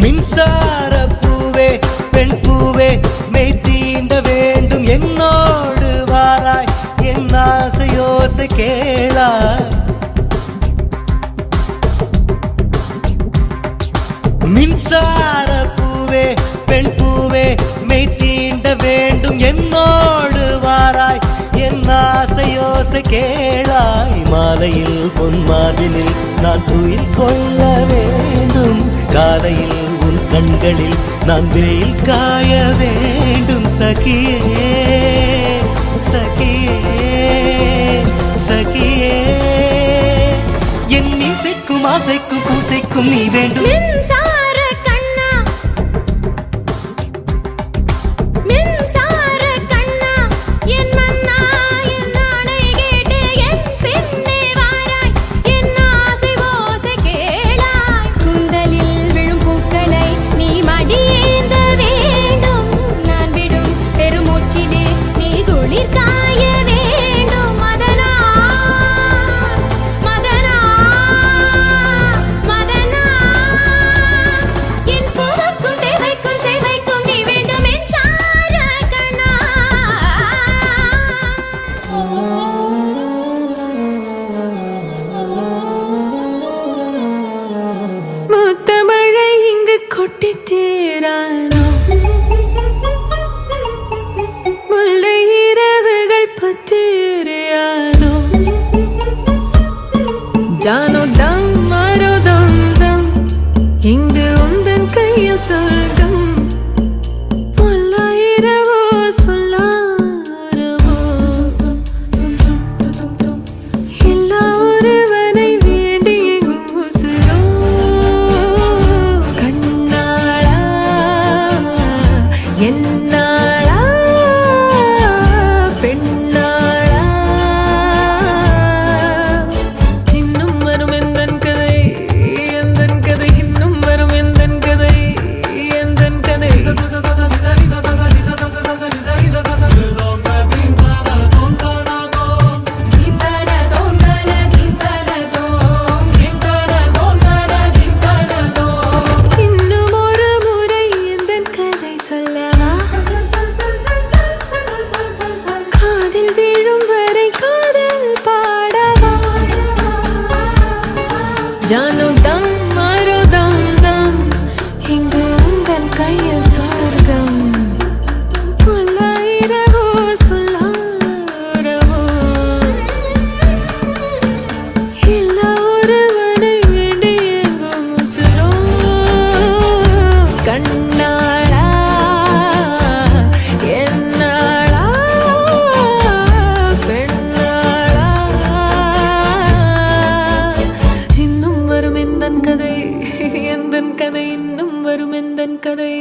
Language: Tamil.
மின்சார பூவே பெண் பூவே மெய் தீண்ட வேண்டும் என்னோடு வாராய் என் ஆசையோசை கேளாய். மின்சார பூவே பெண் பூவே மெய் தீண்ட வேண்டும் என்னோடு வாராய் என் ஆசையோசை கேளாய். மாலையில் பொன்மார்பினில் நான் துயில் கொள்ள வேண்டும், காலையில் உன் கண்களில் நான் வெயில் காய வேண்டும். சகியே சகியே சகியே என் இசைக்கும் ஆசைக்கும் பூசைக்கும் நீ வேண்டும். முல்லை இரவுகள் பத்திரியாதோ ஜானோ தம் மாரோ தம் தம் இங்கு உந்தன் கையில் சொர்க்கம். முல்லை இரவோ சொல்லாரவோ எல்லா ஒருவனை வேண்டி எங்கும் உசுரோ. கண்ணாளா என்னாளா பெண்ணாளா இன்னும் வரும் எந்தன் கதை எந்தன் கதை இன்னும் வரும் எந்தன் கதை எந்தன் கதை. இன்னும் ஒரு முறை எந்தன் கதை சொல்லவா, காதில் விழும் வரை காதல் பாடவா. ஜானோ தம் மாரோ தம் தம் இங்கு உந்தன் கையில் சொர்க்கம். முல்லைரவோ சொல்லாரவோ எல்லா ஒருவனை வேண்டி எங்கும் உசுரோ. கண்ணாளா என்னாளா பெண்ணாளா இன்னும் வரும் எந்தன் கதை எந்தன் கதை இன்னும் வரும் எந்தன் கதை.